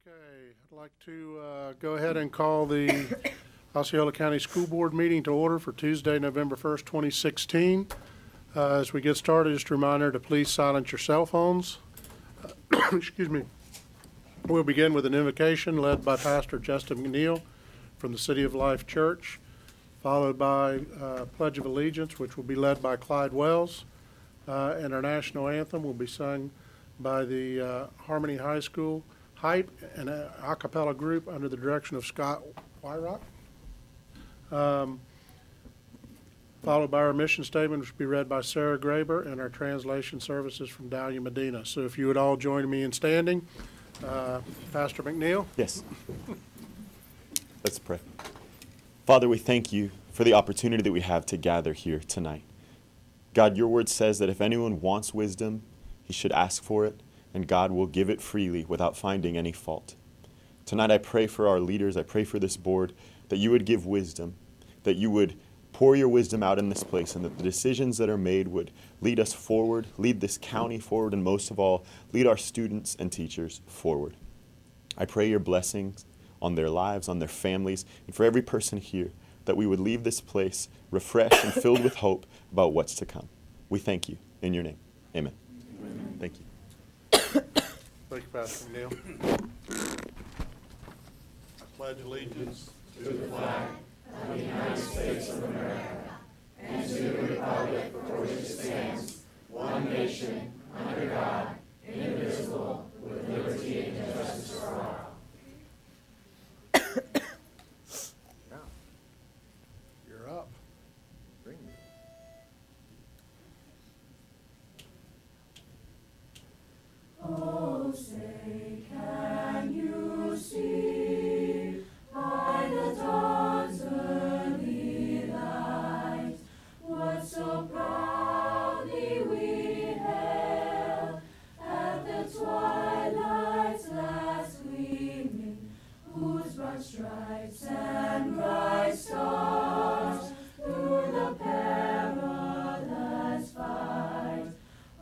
Okay, I'd like to go ahead and call the Osceola County School Board meeting to order for Tuesday, November 1st, 2016. As we get started, just a reminder to please silence your cell phones. Excuse me. We'll begin with an invocation led by Pastor Justin McNeil from the City of Life Church, followed by Pledge of Allegiance, which will be led by Clyde Wells, and our national anthem will be sung by the Harmony High School Hype and an a cappella group under the direction of Scott Wyrock. Followed by our mission statement, which will be read by Sarah Graber, and our translation services from Dahlia Medina. So if you would all join me in standing. Pastor McNeil. Yes. Let's pray. Father, we thank you for the opportunity that we have to gather here tonight. God, your word says that if anyone wants wisdom, he should ask for it, and God will give it freely without finding any fault. Tonight I pray for our leaders, I pray for this board, that you would give wisdom, that you would pour your wisdom out in this place, and that the decisions that are made would lead us forward, lead this county forward, and most of all, lead our students and teachers forward. I pray your blessings on their lives, on their families, and for every person here, that we would leave this place refreshed and filled with hope about what's to come. We thank you. In your name, amen. Amen. Thank you. Thank you, Pastor McNeil. I pledge allegiance to the flag of the United States of America and to the republic for which it stands, one nation, under God, indivisible, with liberty and justice for all. You're up. Bring me. Oh, say, can you see by the dawn's early light what so proudly we hailed at the twilight's last gleaming, whose broad stripes and bright stars through the perilous fight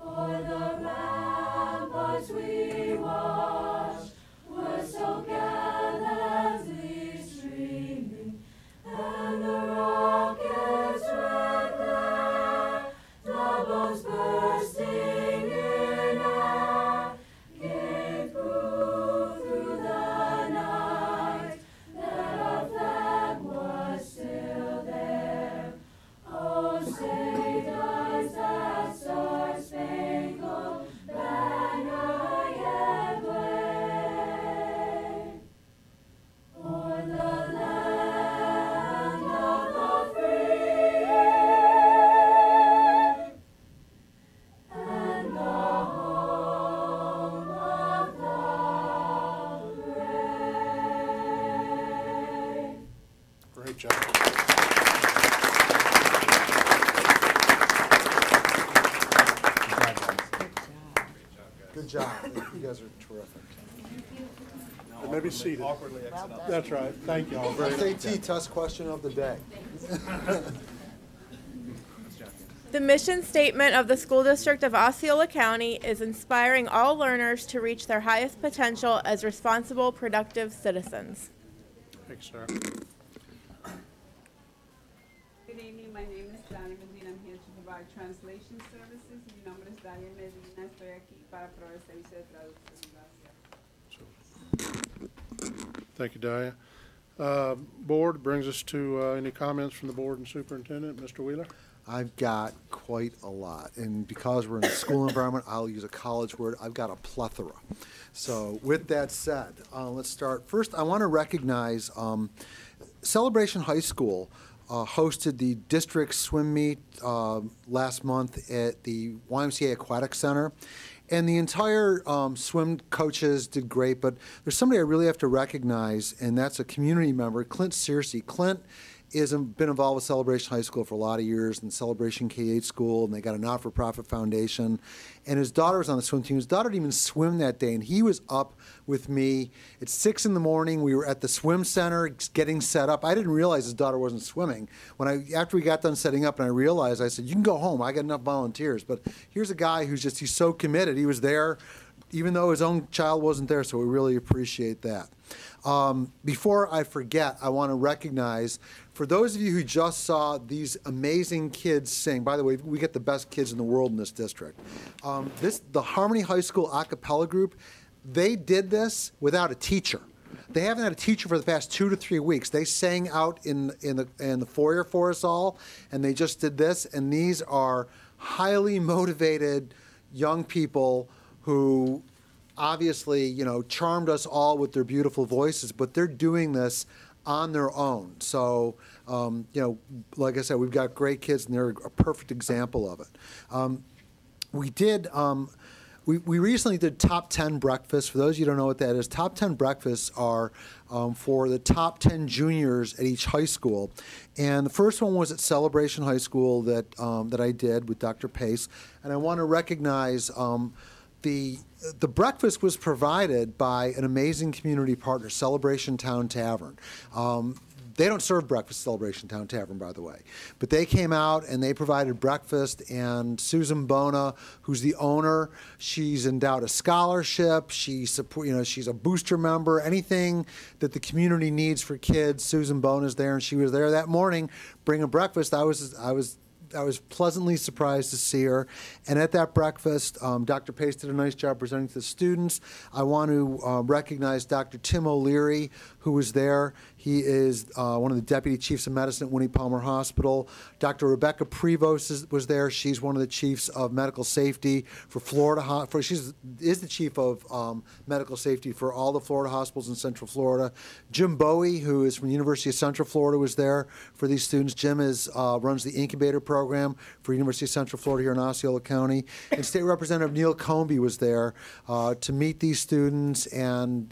o'er the ramparts we watched were so gallantly streaming, and the rocket's red glare, the bombs bursting in air, gave proof through the night that our flag was still there. Oh, say does that star-spangled banner yet wave o'er the land of the free and the home of the brave? Great job. Good job. You guys are terrific. And maybe seated. That's right. Thank you all very much. SAT test question of the day. The mission statement of the School District of Osceola County is inspiring all learners to reach their highest potential as responsible, productive citizens. Thanks, sir. Good evening, my name is Dahlia Medina. I'm here to provide translation services. Mi nombre es Dahlia Medina. Estoy aquí para proveer servicio de traducción. Gracias. Thank you, Dahlia. Board brings us to any comments from the board and superintendent. Mr. Wheeler? I've got quite a lot, and because we're in a school environment, I'll use a college word. I've got a plethora. So with that said, let's start. First, I want to recognize Celebration High School hosted the district swim meet last month at the YMCA Aquatic Center. And the entire swim coaches did great, but there's somebody I really have to recognize, and that's a community member, Clint Searcy. Clint has been involved with Celebration High School for a lot of years, and Celebration K-8 school, and they got a not-for-profit foundation. And his daughter was on the swim team. His daughter didn't even swim that day, and he was up with me at 6 in the morning. We were at the swim center getting set up. I didn't realize his daughter wasn't swimming. After we got done setting up and I realized, I said, you can go home. I got enough volunteers. But here's a guy he's so committed. He was there even though his own child wasn't there, so we really appreciate that. Before I forget, I want to recognize, for those of you who just saw these amazing kids sing, by the way, we get the best kids in the world in this district. The Harmony High School a cappella group, they did this without a teacher. They haven't had a teacher for the past 2 to 3 weeks. They sang out in the foyer for us all, and they just did this. And these are highly motivated young people who obviously, you know, charmed us all with their beautiful voices, but they're doing this on their own. So, you know, like I said, we've got great kids, and they're a perfect example of it. We recently did top 10 breakfasts. For those of you who don't know what that is, top 10 breakfasts are for the top 10 juniors at each high school. And the first one was at Celebration High School that I did with Dr. Pace. And I want to recognize the breakfast was provided by an amazing community partner, Celebration Town Tavern. They don't serve breakfast at Celebration Town Tavern, by the way. But they came out and they provided breakfast, and Susan Bona, who's the owner, she's endowed a scholarship, she's a booster member, anything that the community needs for kids, Susan Bona's there, and she was there that morning bringing breakfast. I was pleasantly surprised to see her. And at that breakfast, Dr. Pace did a nice job presenting to the students. I want to recognize Dr. Tim O'Leary, who was there. He is one of the deputy chiefs of medicine at Winnie Palmer Hospital. Dr. Rebecca Prevost was there. She's one of the chiefs of medical safety for Florida. She is the chief of medical safety for all the Florida hospitals in Central Florida. Jim Bowie, who is from the University of Central Florida, was there for these students. Jim runs the incubator program for University of Central Florida here in Osceola County. And State Representative Neil Combie was there to meet these students and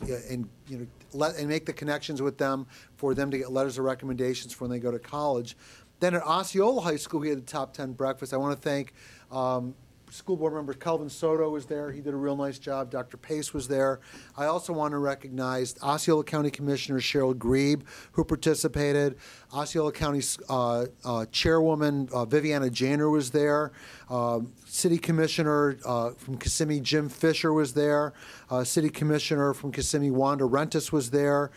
make the connections with them for them to get letters of recommendations for when they go to college. Then at Osceola High School, we had the top 10 breakfast. I want to thank school board member Kelvin Soto was there. He did a real nice job. Dr. Pace was there. I also want to recognize Osceola County Commissioner Cheryl Grebe, who participated. Osceola County Chairwoman Viviana Janer was there. City Commissioner from Kissimmee Jim Fisher was there. City Commissioner from Kissimmee Wanda Rentis was there.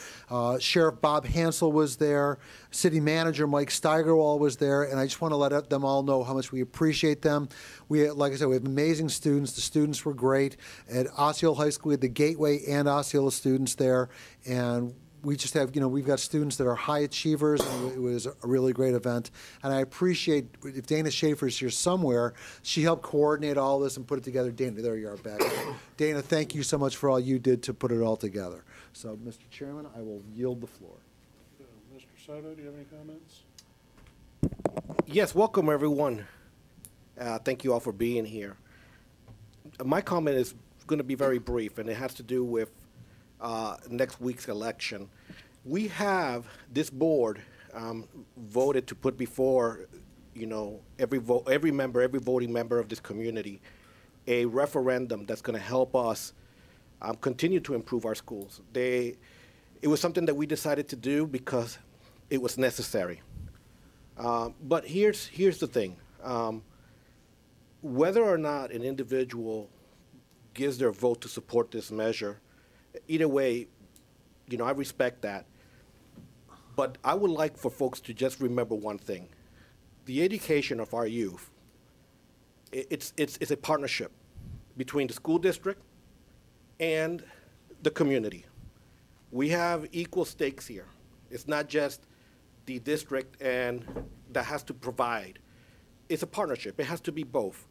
Sheriff Bob Hansel was there. City Manager Mike Steigerwald was there. And I just want to let them all know how much we appreciate them. Like I said, we have amazing students. The students were great. At Osceola High School, we had the Gateway and Osceola students there. And we just have, we've got students that are high achievers, and it was a really great event. And I appreciate, if Dana Schaefer's here somewhere, she helped coordinate all this and put it together. Dana, there you are back. Dana, thank you so much for all you did to put it all together. So, Mr. Chairman, I will yield the floor. Mr. Soto, do you have any comments? Yes, welcome everyone. Thank you all for being here. My comment is going to be very brief, and it has to do with next week's election. We have, this board voted to put before, every voting member of this community, a referendum that's going to help us continue to improve our schools. It was something that we decided to do because it was necessary. But here's the thing. Whether or not an individual gives their vote to support this measure, either way, I respect that. But I would like for folks to just remember one thing. The education of our youth, it's a partnership between the school district and the community. We have equal stakes here. It's not just the district and that has to provide. It's a partnership. It has to be both.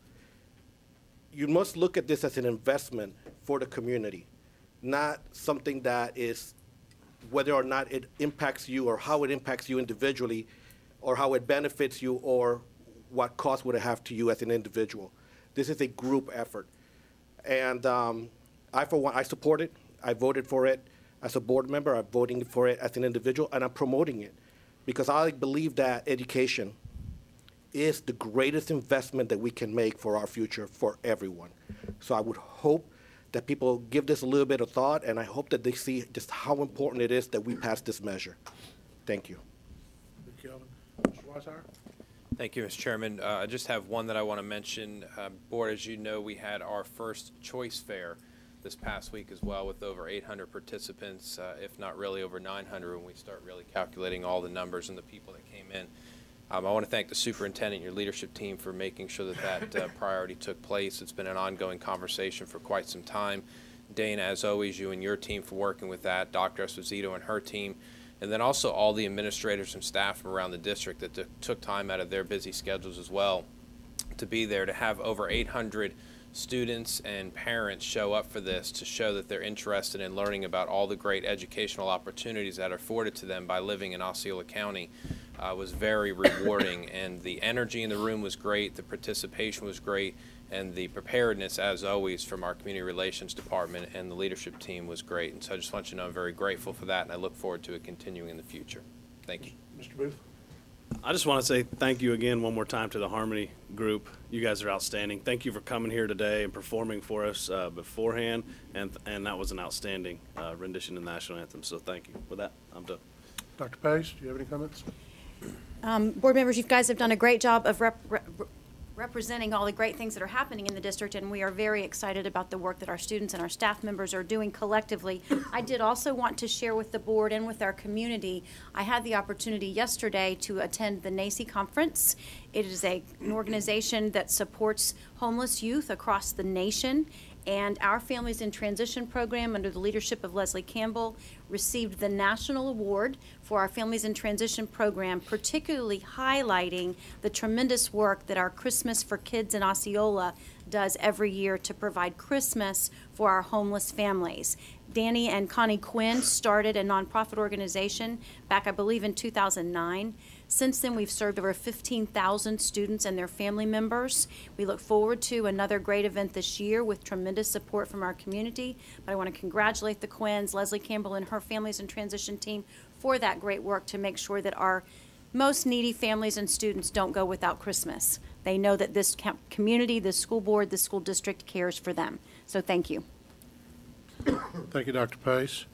You must look at this as an investment for the community, not something that is whether or not it impacts you or how it impacts you individually or how it benefits you or what cost would it have to you as an individual. This is a group effort. And I, for one, I support it. I voted for it as a board member. I'm voting for it as an individual, and I'm promoting it because I believe that education is the greatest investment that we can make for our future for everyone. So I would hope that people give this a little bit of thought, and I hope that they see just how important it is that we pass this measure. Thank you. Thank you, Kelvin. Mr. Weishauer? Thank you, Mr. Chairman. I just have one that I want to mention. Board, as you know, we had our first choice fair this past week as well, with over 800 participants, if not really over 900 when we start really calculating all the numbers and the people that came in. I want to thank the superintendent and your leadership team for making sure that priority took place. It's been an ongoing conversation for quite some time. Dana, as always, you and your team for working with that, Dr. Esposito and her team, and then also all the administrators and staff from around the district that took time out of their busy schedules as well to be there, to have over 800 students and parents show up for this, to show that they're interested in learning about all the great educational opportunities that are afforded to them by living in Osceola County. Was very rewarding, and the energy in the room was great, the participation was great, and the preparedness, as always, from our community relations department and the leadership team was great. And so I just want you to know I'm very grateful for that, and I look forward to it continuing in the future. Thank you. Mr. Booth? I just want to say thank you again one more time to the Harmony group. You guys are outstanding. Thank you for coming here today and performing for us beforehand, and that was an outstanding rendition of the national anthem, so thank you. With that, I'm done. Dr. Pace, do you have any comments? Board members, you guys have done a great job of representing all the great things that are happening in the district, and we are very excited about the work that our students and our staff members are doing collectively. I did also want to share with the board and with our community, I had the opportunity yesterday to attend the NACI conference. It is an organization that supports homeless youth across the nation, and our Families in Transition program, under the leadership of Leslie Campbell, received the national award for our Families in Transition program, particularly highlighting the tremendous work that our Christmas for Kids in Osceola does every year to provide Christmas for our homeless families. Danny and Connie Quinn started a nonprofit organization back, I believe, in 2009. Since then, we've served over 15,000 students and their family members. We look forward to another great event this year with tremendous support from our community. But I want to congratulate the Quinns, Leslie Campbell and her Families in Transition team for that great work to make sure that our most needy families and students don't go without Christmas. They know that this community, this school board, this school district cares for them. So thank you. Thank you, Dr. Pace.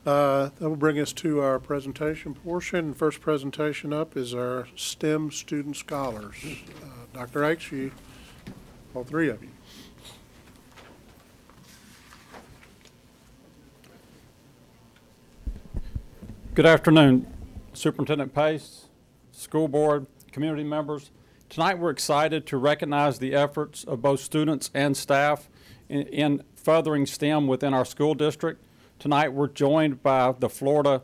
That will bring us to our presentation portion. First presentation up is our STEM student scholars. Dr. H, you, all three of you. Good afternoon, Superintendent Pace, school board, community members. Tonight we're excited to recognize the efforts of both students and staff in furthering STEM within our school district. Tonight we're joined by the Florida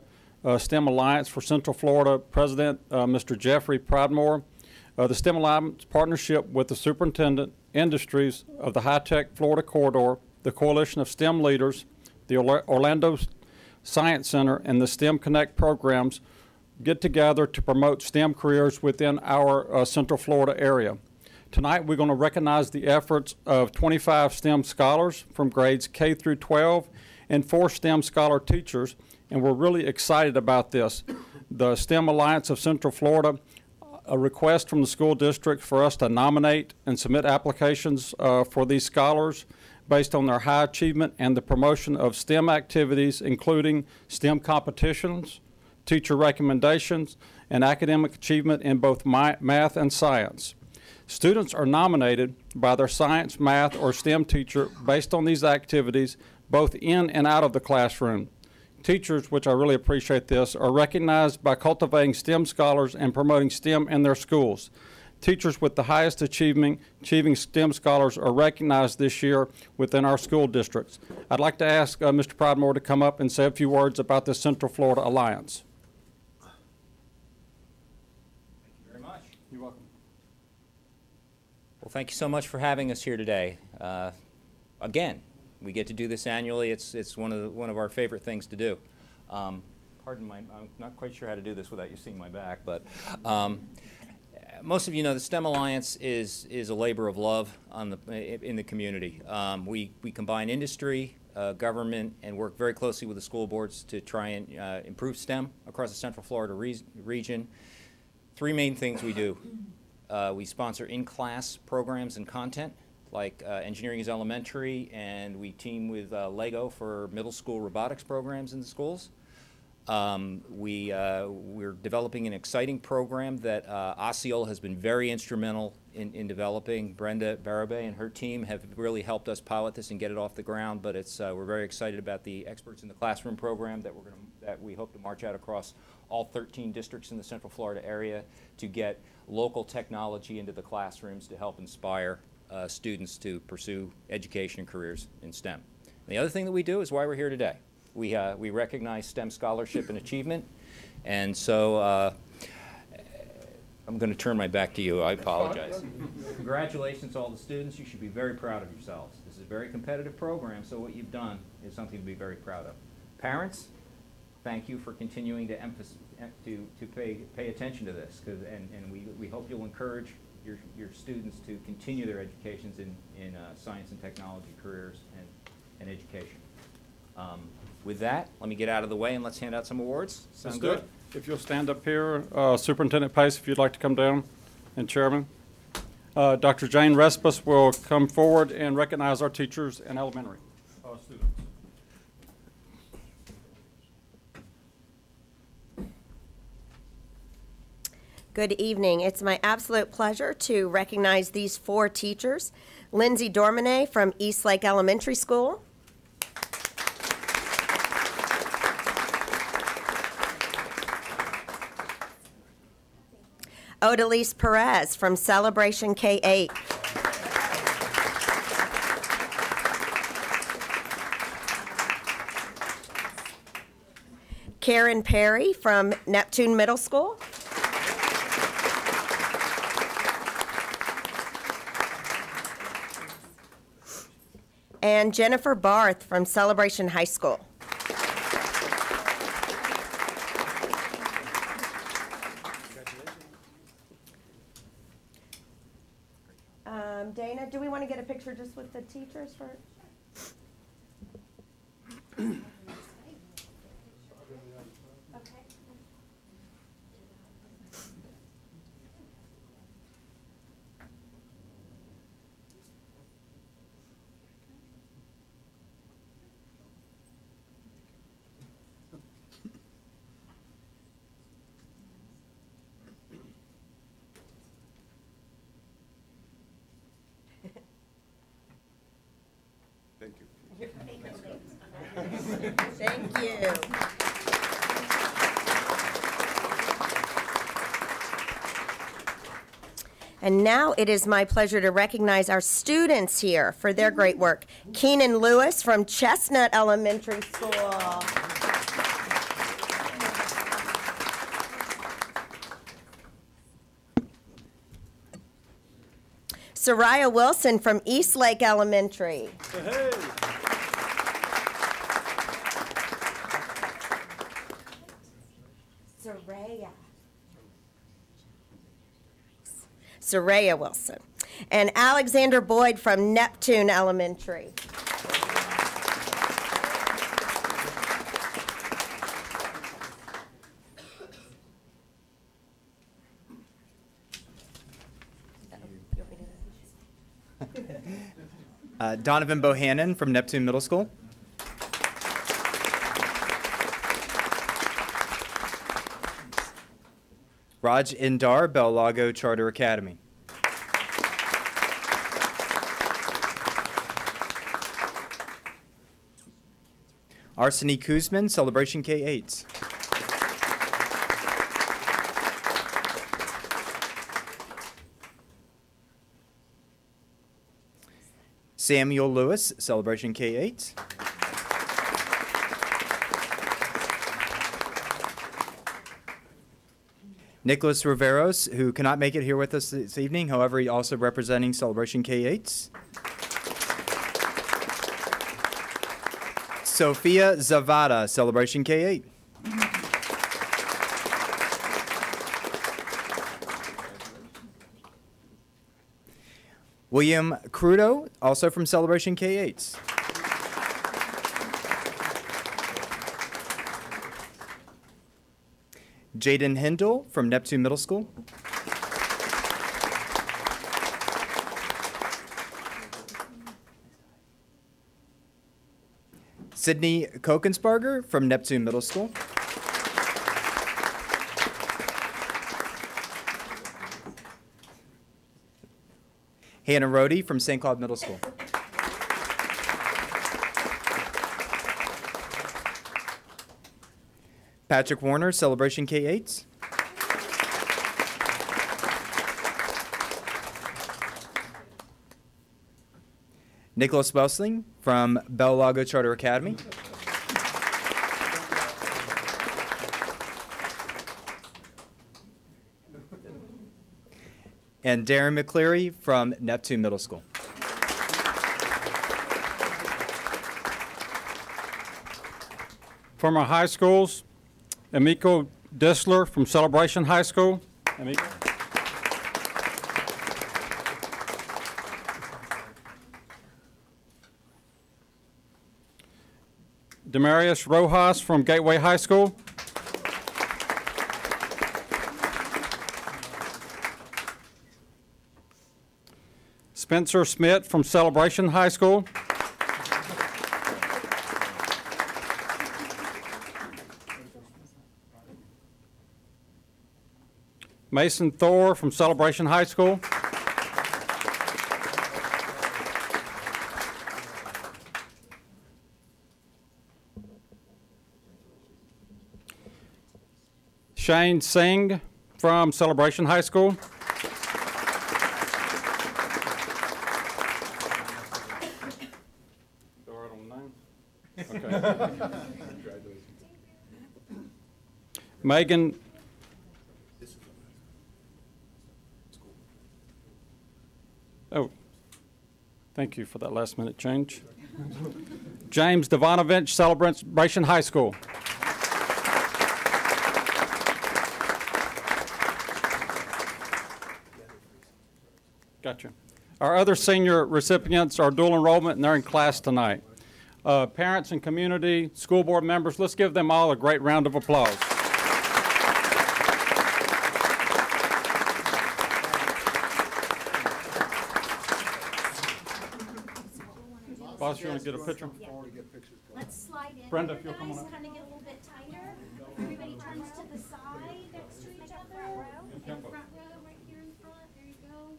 STEM Alliance for Central Florida President, Mr. Jeffrey Pridemore. The STEM Alliance partnership with the Superintendent Industries of the High-Tech Florida Corridor, the Coalition of STEM Leaders, the Orlando Science Center, and the STEM Connect programs get together to promote STEM careers within our Central Florida area. Tonight we're going to recognize the efforts of 25 STEM scholars from grades K through 12 and 4 STEM scholar teachers, and we're really excited about this. The STEM Alliance of Central Florida, a request from the school district for us to nominate and submit applications for these scholars based on their high achievement and the promotion of STEM activities, including STEM competitions, teacher recommendations, and academic achievement in both math and science. Students are nominated by their science, math, or STEM teacher based on these activities, both in and out of the classroom. Teachers, which I really appreciate this, are recognized by cultivating STEM scholars and promoting STEM in their schools. Teachers with the highest achieving STEM scholars are recognized this year within our school districts. I'd like to ask Mr. Pridemore to come up and say a few words about the Central Florida Alliance. Thank you very much. You're welcome. Well, thank you so much for having us here today. Again, we get to do this annually. It's one of our favorite things to do. Pardon I'm not quite sure how to do this without you seeing my back, but most of you know the STEM Alliance is a labor of love in the community. We combine industry, government, and work very closely with the school boards to try and improve STEM across the Central Florida region. 3 main things we do. We sponsor in-class programs and content, like Engineering is Elementary, and we team with LEGO for middle school robotics programs in the schools. We're developing an exciting program that Osceola has been very instrumental in developing. Brenda Barabe and her team have really helped us pilot this and get it off the ground, but we're very excited about the Experts in the Classroom program that we hope to march out across all 13 districts in the Central Florida area to get local technology into the classrooms to help inspire students to pursue education and careers in STEM. And the other thing that we do is why we're here today. We recognize STEM scholarship and achievement, and so I'm going to turn my back to you. I apologize. Congratulations to all the students. You should be very proud of yourselves. This is a very competitive program, so what you've done is something to be very proud of. Parents, thank you for continuing to pay attention to this, and we hope you'll encourage your students to continue their educations in science and technology careers and education. With that, let me get out of the way and let's hand out some awards. Sound good? If you'll stand up here, Superintendent Pace, if you'd like to come down, and Chairman. Dr. Jane Respis will come forward and recognize our teachers and elementary students. Good evening. It's my absolute pleasure to recognize these 4 teachers. Lindsay Dorminay from Eastlake Elementary School. Odalise Perez from Celebration K-8. Karen Perry from Neptune Middle School. And Jennifer Barth from Celebration High School. Dana, do we want to get a picture just with the teachers for? Thank you. Thank you. And now it is my pleasure to recognize our students here for their great work. Keenan Lewis from Chestnut Elementary School. Soraya Wilson from Eastlake Elementary. Hey. Soraya Wilson. And Alexander Boyd from Neptune Elementary. Donovan Bohannon from Neptune Middle School. Raj Indar, Bel Lago Charter Academy. Arseny Kuzman, Celebration K-8. Samuel Lewis, Celebration K-8. Nicholas Riveros, who cannot make it here with us this evening, however, he also representing Celebration K-8. Sophia Zavada, Celebration K-8. William Crudo, also from Celebration K-8. Jaden Hindle from Neptune Middle School. Sydney Kokensparger from Neptune Middle School. Hannah Rohde from St. Cloud Middle School. Patrick Warner, Celebration K-8s. Nicholas Belsling from Bell Lago Charter Academy. And Darren McCleary from Neptune Middle School. From our high schools, Emiko Dissler from Celebration High School. Emiko. Demarius Rojas from Gateway High School. Spencer Smith from Celebration High School. Mason Thor from Celebration High School. Shane Singh from Celebration High School. Okay. Megan. Oh, thank you for that last minute change. James Devonovich, Celebration High School. Gotcha. Our other senior recipients are dual enrollment and they're in class tonight. Parents and community, school board members, let's give them all a great round of applause. Boss, you want to get a picture? Yeah. Let's slide in. Brenda, if you'll come on up. Kind of get a little bit tighter. Everybody turns to the side next to each other. In front row, right here in front. There you go.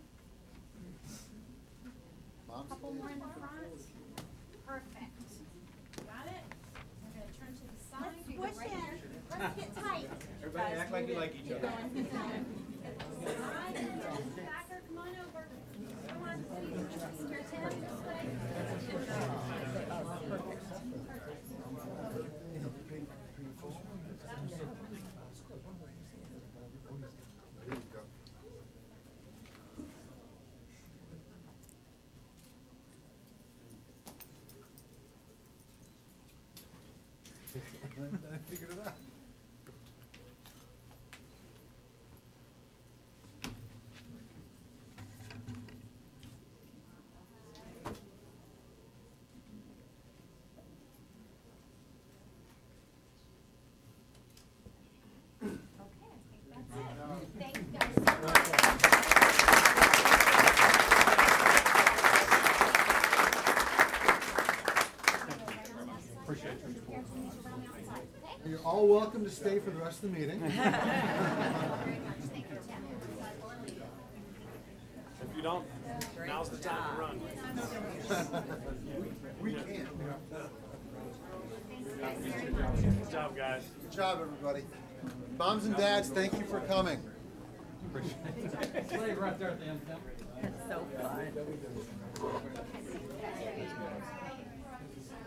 A couple more in the front. Perfect. Got it? We're going to turn to the side. Let's push right in. Let's get tight. Everybody act like you like each other. Backer, come on over. Come on. Your tail this way. I figured it out. Thank you guys so much. Appreciate you. You're all welcome to stay for the rest of the meeting. If you don't, now's the time to run. We can. Good job, guys. Good job, everybody. Moms and dads, thank you for coming. Slave right there at the end, Tim. That's so fun.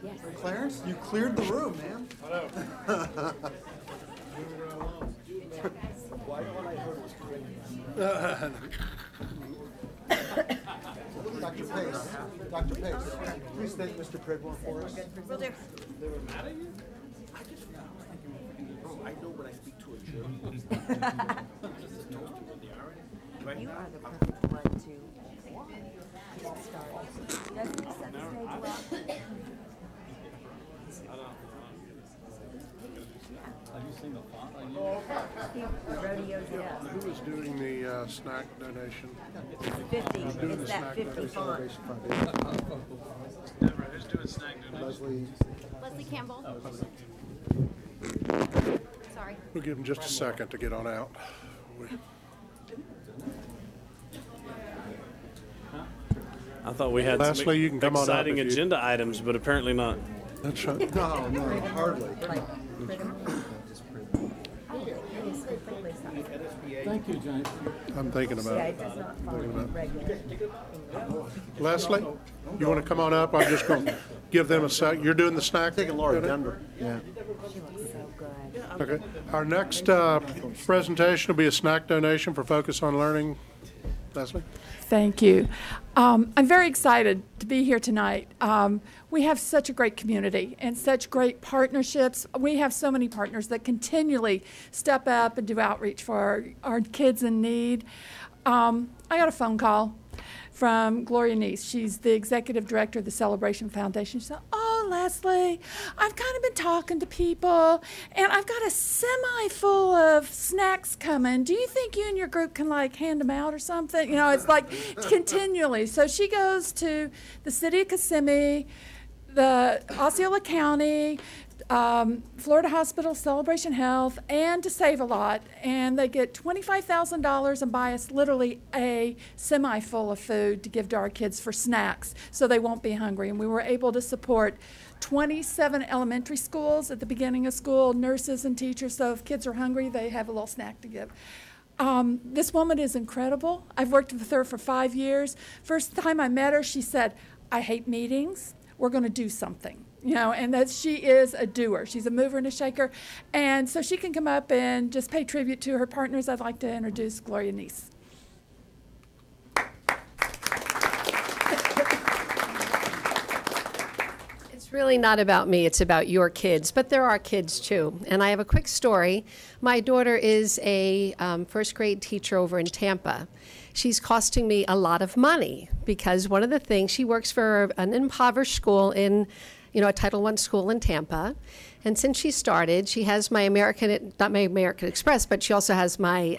Yes. Clarence, you cleared the room, man. Hello. Dr. Pace, Dr. Pace, please thank Mr. Pridmore for us. Will do. I know when I speak to a Jew. You are the perfect one to get started. Doesn't he set the stage well? Have you seen the font? The rodeos, yes. Who is doing the snack donation? 50, Doing it's the that snack 50 donation. font. Who's doing snack donation? Leslie. Leslie Campbell. Sorry. We'll give them just a second to get on out. I thought we had Leslie, you can come on up exciting if you- agenda items, but apparently not. That's right. No, hardly. Thank you, James. I'm thinking about it. Leslie, you want to come on up? I'm just going to give them a sec. You're doing the snack? Taking Laura to Denver. Yeah. Okay. Our next presentation will be a snack donation for Focus on Learning. Leslie? Thank you. I'm very excited to be here tonight. We have such a great community and such great partnerships. We have so many partners that continually step up and do outreach for our kids in need. I got a phone call from Gloria Neese. She's the executive director of the Celebration Foundation. She said, "Oh, Leslie, I've kind of been talking to people, and I've got a semi full of snacks coming. Do you think you and your group can like hand them out or something?" You know, it's like continually. So she goes to the city of Kissimmee, the Osceola County, Florida Hospital, Celebration Health, and to Save a Lot, and they get $25,000 and buy us literally a semi full of food to give to our kids for snacks so they won't be hungry. And we were able to support 27 elementary schools at the beginning of school, nurses and teachers, so if kids are hungry, they have a little snack to give. This woman is incredible. I've worked with her for 5 years. First time I met her, she said, "I hate meetings. We're going to do something." You know, and that she is a doer. She's a mover and a shaker. And so she can come up and just pay tribute to her partners. I'd like to introduce Gloria Neese. It's really not about me, it's about your kids, but there are kids too. And I have a quick story. My daughter is a first grade teacher over in Tampa. She's costing me a lot of money because one of the things, she works for an impoverished school in a Title I school in Tampa. And since she started, she has my not my American Express, but she also has my,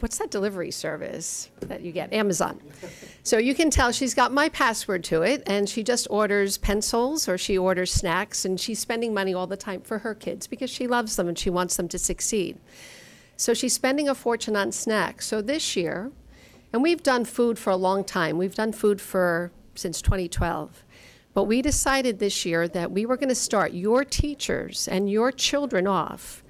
what's that delivery service that you get? Amazon. So you can tell she's got my password to it, and she just orders pencils or she orders snacks, and she's spending money all the time for her kids because she loves them and she wants them to succeed. So she's spending a fortune on snacks. So this year, and we've done food for a long time. We've done food since 2012. But we decided this year that we were going to start your teachers and your children off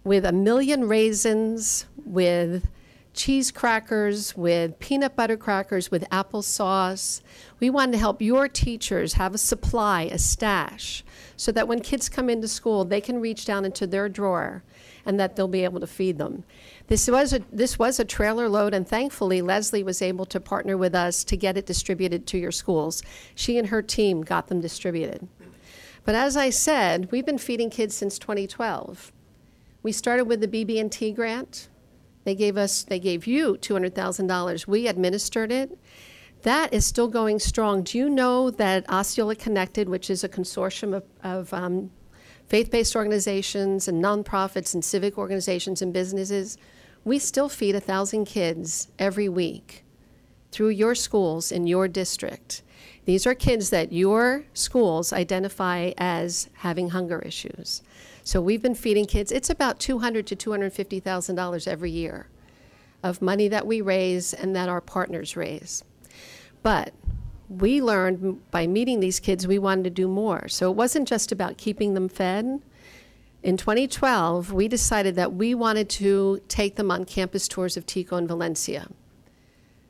with 1 million raisins, with cheese crackers, with peanut butter crackers, with applesauce. We wanted to help your teachers have a supply, a stash, so that when kids come into school, they can reach down into their drawer and that they'll be able to feed them. This was a trailer load, and thankfully Leslie was able to partner with us to get it distributed to your schools. She and her team got them distributed. But as I said, we've been feeding kids since 2012. We started with the BB&T grant. They gave you $200,000. We administered it. That is still going strong. Do you know that Osceola Connected, which is a consortium of faith-based organizations and nonprofits and civic organizations and businesses, we still feed 1,000 kids every week through your schools in your district. These are kids that your schools identify as having hunger issues. So we've been feeding kids. It's about $200,000 to $250,000 every year of money that we raise and that our partners raise. But we learned by meeting these kids we wanted to do more. So it wasn't just about keeping them fed. In 2012, we decided that we wanted to take them on campus tours of Tico and Valencia.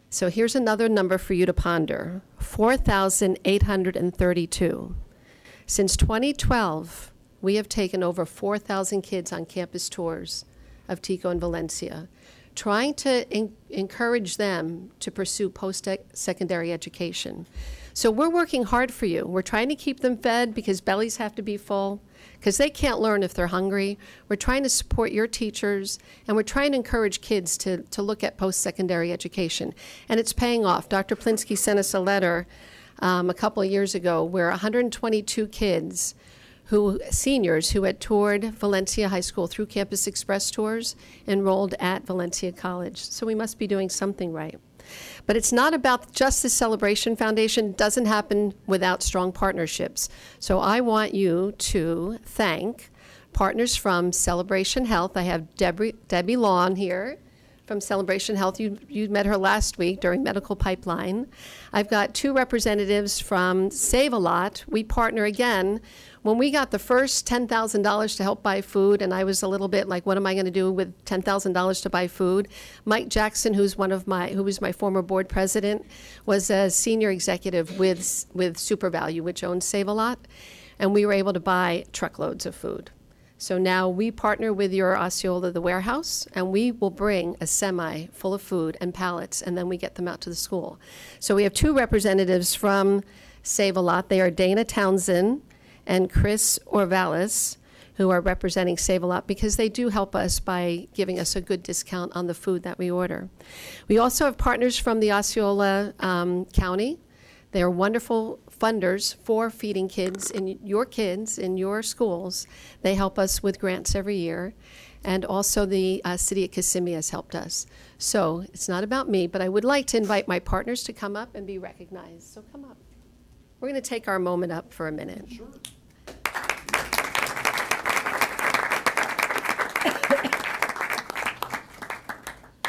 So here's another number for you to ponder, 4,832. Since 2012, we have taken over 4,000 kids on campus tours of Tico and Valencia, trying to encourage them to pursue post-secondary education. So we're working hard for you. We're trying to keep them fed because bellies have to be full, because they can't learn if they're hungry. We're trying to support your teachers, and we're trying to encourage kids to look at post-secondary education. And it's paying off. Dr. Plinsky sent us a letter a couple of years ago where 122 kids, seniors who had toured Valencia High School through Campus Express tours, enrolled at Valencia College. So we must be doing something right. But it's not about just the Celebration Foundation. It doesn't happen without strong partnerships. So I want you to thank partners from Celebration Health. I have Debbie Lawn here from Celebration Health. You met her last week during Medical Pipeline. I've got 2 representatives from Save a Lot. We partner again. When we got the first $10,000 to help buy food, and I was a little bit like, what am I going to do with $10,000 to buy food? Mike Jackson, who was my former board president, was a senior executive with SuperValue, which owns Save a Lot, and we were able to buy truckloads of food. So now we partner with your Osceola, the warehouse, and we will bring a semi full of food and pallets, and then we get them out to the school. So we have 2 representatives from Save a Lot. They are Dana Townsend and Chris Orvalis, who are representing Save a Lot because they do help us by giving us a good discount on the food that we order. We also have partners from the Osceola County. They are wonderful funders for feeding kids in your schools. They help us with grants every year. And also the city of Kissimmee has helped us. So it's not about me, but I would like to invite my partners to come up and be recognized. So come up. We're going to take our moment up for a minute. Sure.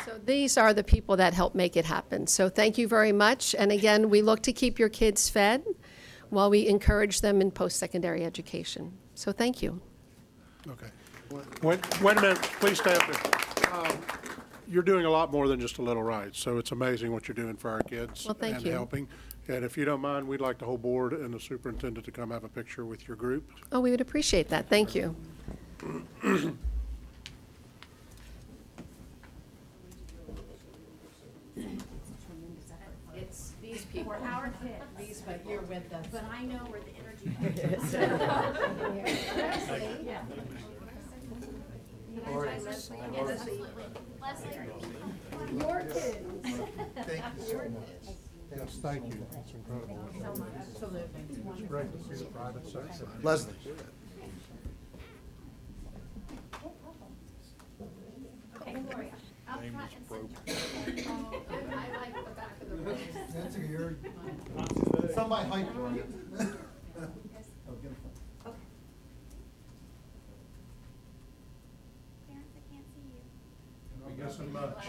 So these are the people that help make it happen. So thank you very much. And again, we look to keep your kids fed while we encourage them in post-secondary education. So thank you. Okay. Wait a minute. Please stay up there. You're doing a lot more than just a little ride, so it's amazing what you're doing for our kids and helping. And if you don't mind, we'd like the whole board and the superintendent to come have a picture with your group. Oh, we would appreciate that. Thank you. It's these people. We're our kids. But you're with us. But I know where the energy is. Leslie. Your kids. Thank you so much. Yes, thank you. That's incredible. Absolutely. It's great to see the private sector. Leslie. Okay, Gloria. Up front and center. I like the back of the room. That's a year. Somebody hype for you. I guess I'm much.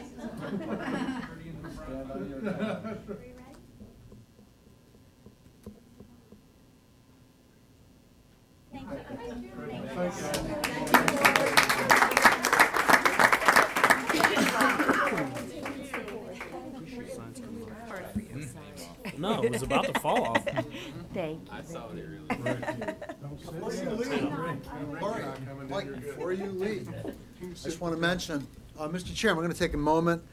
No, it was about to fall off. Thank you. I saw it really. Mike, before you leave, I just want to mention, Mr. Chairman, I'm going to take a moment.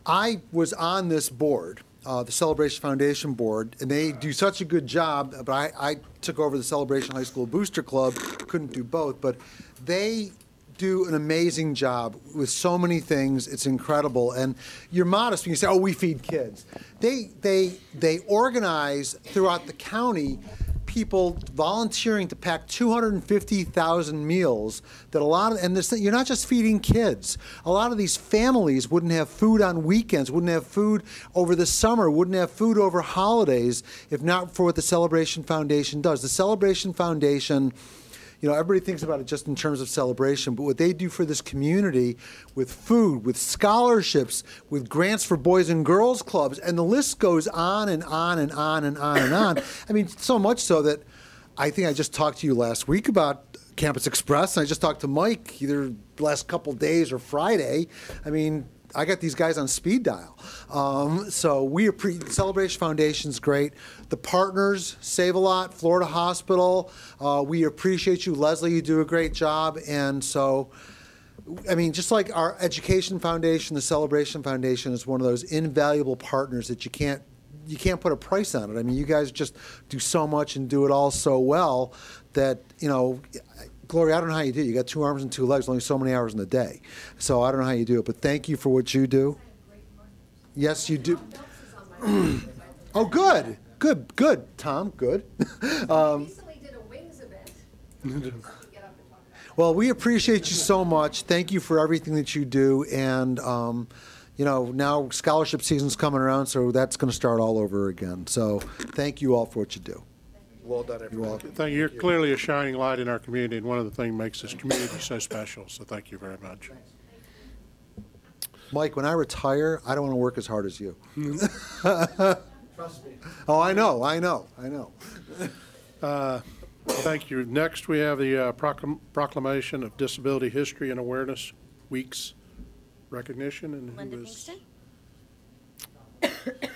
I was on this board, the Celebration Foundation board, and they do such a good job, but I took over the Celebration High School Booster Club, couldn't do both, but they do an amazing job with so many things. It's incredible. And you're modest when you say, oh, we feed kids. They organize throughout the county people volunteering to pack 250,000 meals that you're not just feeding kids. A lot of these families wouldn't have food on weekends, wouldn't have food over the summer, wouldn't have food over holidays if not for what the Celebration Foundation does. The Celebration Foundation, you know, everybody thinks about it just in terms of celebration, but what they do for this community with food, with scholarships, with grants for boys and girls clubs, and the list goes on and on and on and on and on. I mean, so much so that I think I just talked to you last week about Campus Express, and I just talked to Mike either the last couple days or Friday. I mean, I got these guys on speed dial. So Celebration Foundation's great. The partners, Save a Lot, Florida Hospital, we appreciate you. Leslie, you do a great job. And so, I mean, just like our Education Foundation, the Celebration Foundation is one of those invaluable partners that you can't put a price on it. I mean, you guys just do so much and do it all so well that, you know, Gloria, I don't know how you do it. You got 2 arms and 2 legs, only so many hours in the day. So I don't know how you do it, but thank you for what you do. Yes, you do. Oh, good. Good, Tom, good. Recently did a wings event. Well, we appreciate you so much. Thank you for everything that you do. And, you know, now scholarship season's coming around, so that's going to start all over again. So thank you all for what you do. Well done, everyone. Thank you. You're clearly a shining light in our community, and one of the things that makes this community so special. So thank you very much. Mike, when I retire, I don't want to work as hard as you. Trust me. Oh, I know. Thank you. Next, we have the proclamation of Disability History and Awareness Weeks recognition. And Linda who is? Pinkston?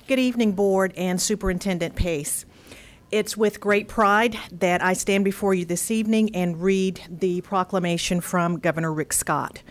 Good evening, Board and Superintendent Pace. It's with great pride that I stand before you this evening and read the proclamation from Governor Rick Scott.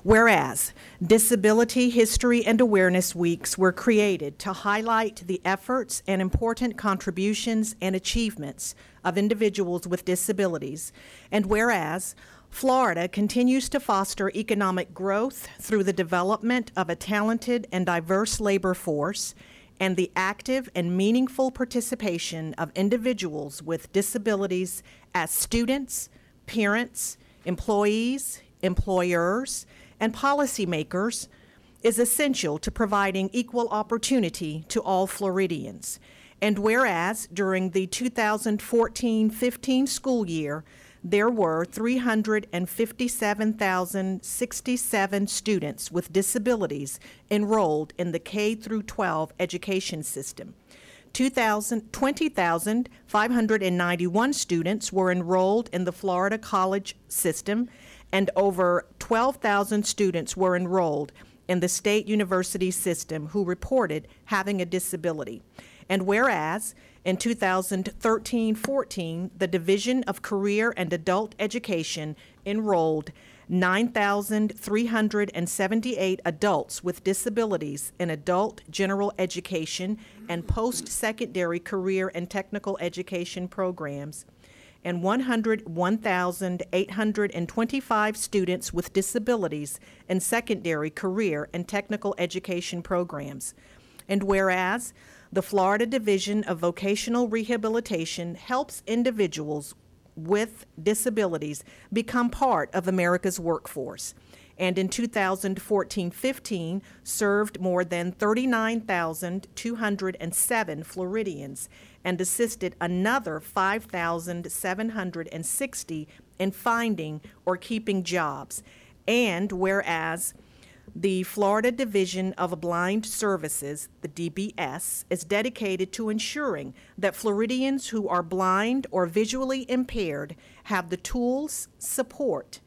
Whereas Disability History and Awareness Weeks were created to highlight the efforts and important contributions and achievements of individuals with disabilities, and whereas Florida continues to foster economic growth through the development of a talented and diverse labor force and the active and meaningful participation of individuals with disabilities as students, parents, employees, employers, and policymakers is essential to providing equal opportunity to all Floridians. And whereas during the 2014-15 school year, there were 357,067 students with disabilities enrolled in the K-12 education system. 20,591 students were enrolled in the Florida college system, and over 12,000 students were enrolled in the state university system who reported having a disability. And whereas in 2013-14, the Division of Career and Adult Education enrolled 9,378 adults with disabilities in adult general education and post-secondary career and technical education programs, and 101,825 students with disabilities in secondary career and technical education programs. And whereas the Florida Division of Vocational Rehabilitation helps individuals with disabilities become part of America's workforce, and in 2014-15 served more than 39,207 Floridians and assisted another 5,760 in finding or keeping jobs. And whereas the Florida Division of Blind Services, the DBS, is dedicated to ensuring that Floridians who are blind or visually impaired have the tools, support,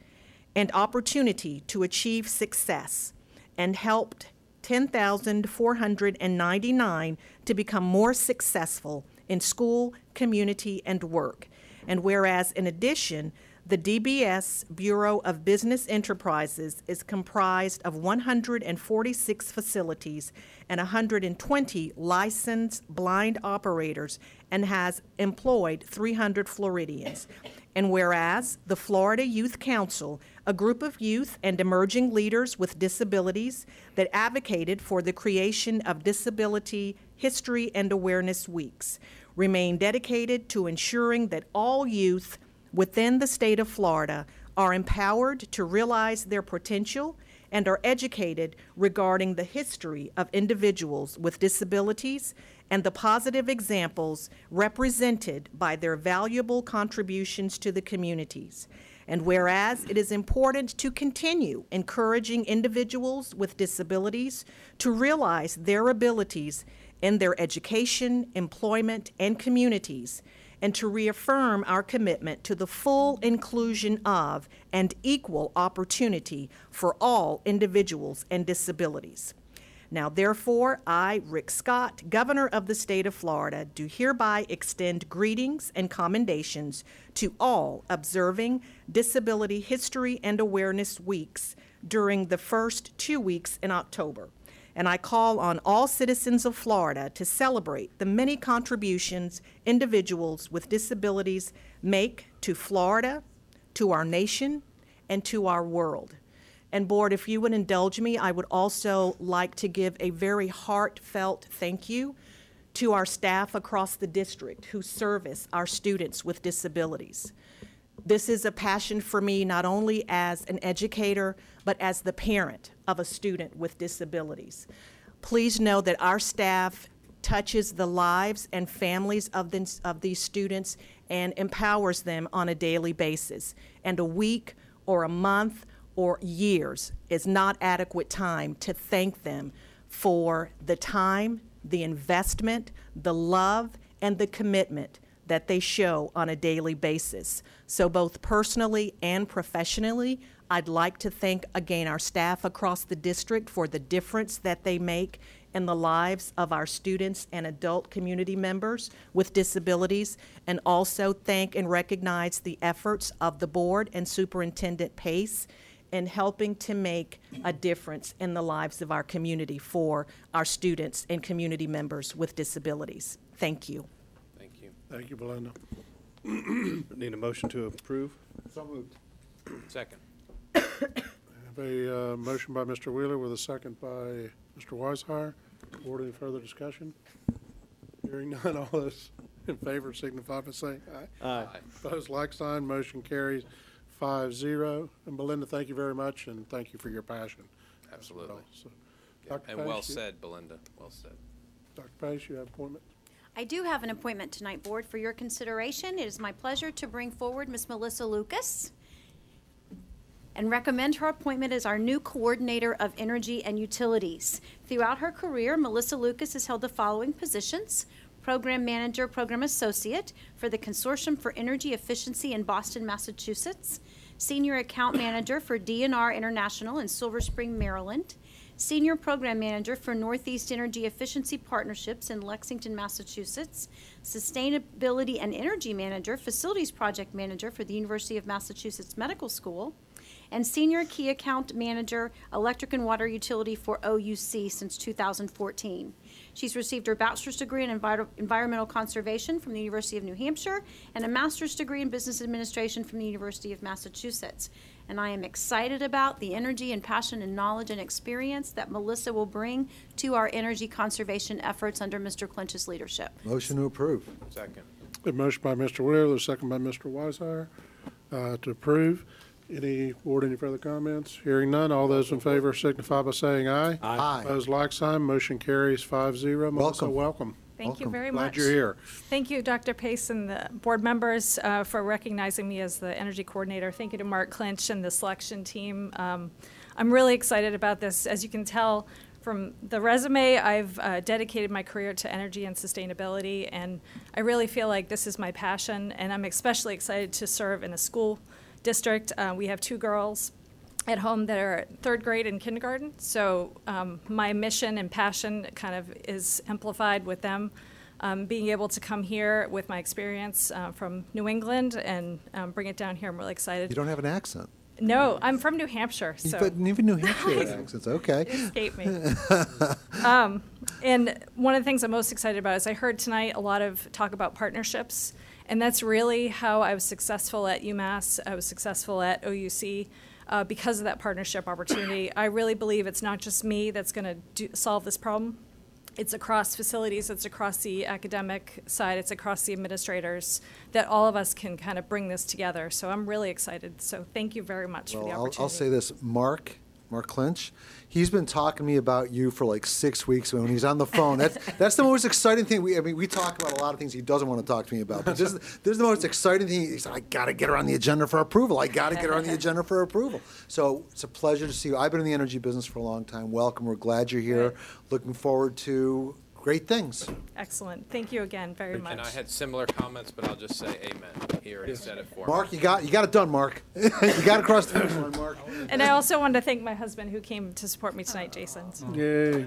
and opportunity to achieve success, and helped 10,499 to become more successful in school, community, and work. And whereas, in addition, the DBS Bureau of Business Enterprises is comprised of 146 facilities and 120 licensed blind operators and has employed 300 Floridians. And whereas the Florida Youth Council, a group of youth and emerging leaders with disabilities that advocated for the creation of Disability History and Awareness Weeks, remain dedicated to ensuring that all youth within the state of Florida are empowered to realize their potential and are educated regarding the history of individuals with disabilities and the positive examples represented by their valuable contributions to the communities. And whereas it is important to continue encouraging individuals with disabilities to realize their abilities in their education, employment, and communities, and to reaffirm our commitment to the full inclusion of and equal opportunity for all individuals and disabilities. Now, therefore, I, Rick Scott, Governor of the State of Florida, do hereby extend greetings and commendations to all observing Disability History and Awareness Weeks during the first 2 weeks in October. And I call on all citizens of Florida to celebrate the many contributions individuals with disabilities make to Florida, to our nation, and to our world. And Board, if you would indulge me, I would also like to give a very heartfelt thank you to our staff across the district who service our students with disabilities. This is a passion for me not only as an educator, but as the parent of a student with disabilities. Please know that our staff touches the lives and families of these students and empowers them on a daily basis. And a week or a month or years is not adequate time to thank them for the time, the investment, the love, and the commitment that they show on a daily basis. So both personally and professionally, I'd like to thank again our staff across the district for the difference that they make in the lives of our students and adult community members with disabilities, and also thank and recognize the efforts of the board and Superintendent Pace in helping to make a difference in the lives of our community for our students and community members with disabilities. Thank you. Thank you. Thank you, Belinda. Need a motion to approve? So moved. Second. I have a motion by Mr. Wheeler with a second by Mr. Weishire. Board, any further discussion? Hearing none, all those in favor signify by saying aye. Aye. Opposed, like sign. Motion carries 5-0. And Belinda, thank you very much, and thank you for your passion. Absolutely. So, Yeah, Dr. and Pace, well you- said, Belinda. Well said. Dr. Pace, you have appointment. I do have an appointment tonight, Board, for your consideration. It is my pleasure to bring forward Ms. Melissa Lucas and recommend her appointment as our new Coordinator of Energy and Utilities. Throughout her career, Melissa Lucas has held the following positions: Program Manager, Program Associate for the Consortium for Energy Efficiency in Boston, Massachusetts, Senior Account Manager for DNR International in Silver Spring, Maryland, Senior Program Manager for Northeast Energy Efficiency Partnerships in Lexington, Massachusetts, Sustainability and Energy Manager, Facilities Project Manager for the University of Massachusetts Medical School, and Senior Key Account Manager, Electric and Water Utility for OUC since 2014. She's received her bachelor's degree in environmental conservation from the University of New Hampshire and a master's degree in business administration from the University of Massachusetts. And I am excited about the energy and passion and knowledge and experience that Melissa will bring to our energy conservation efforts under Mr. Clinch's leadership. Motion to approve. Second. A motion by Mr. Wheeler, a second by Mr. Weishire to approve. Any further comments? Hearing none, all those in favor signify by saying aye. Aye. Opposed, like sign. Motion carries 5-0. Melissa, welcome. Thank you very Glad much. you're here. Thank you, Dr. Pace and the board members for recognizing me as the energy coordinator. Thank you to Mark Clinch and the selection team. I'm really excited about this. As you can tell from the resume, I've dedicated my career to energy and sustainability, and I really feel like this is my passion, and I'm especially excited to serve in a school district. We have 2 girls at home that are 3rd grade and kindergarten, so my mission and passion kind of is amplified with them. Being able to come here with my experience from New England and bring it down here, I'm really excited. You don't have an accent. No, I'm from New Hampshire. So But even New Hampshire has accents. Okay. It escaped me. And one of the things I'm most excited about is I heard tonight a lot of talk about partnerships, and that's really how I was successful at UMass. I was successful at OUC. Because of that partnership opportunity. I really believe it's not just me that's going to solve this problem. It's across facilities, it's across the academic side, it's across the administrators, that all of us can kind of bring this together. So I'm really excited. So thank you very much for the opportunity. I'll say this, Mark Clinch, he's been talking to me about you for like 6 weeks when he's on the phone. That's the most exciting thing. We talk about a lot of things he doesn't want to talk to me about. But this is the most exciting thing. He said, I got to get her on the agenda for approval. I got to get her on the agenda for approval. So it's a pleasure to see you. I've been in the energy business for a long time. Welcome. We're glad you're here. Right. Looking forward to great things. Excellent. Thank you again very much. And I had similar comments, but I'll just say amen. He already said it for Mark, me. you got it done, Mark. You got to cross the finish line, Mark. And I also wanted to thank my husband who came to support me tonight, Jason. So. Yay.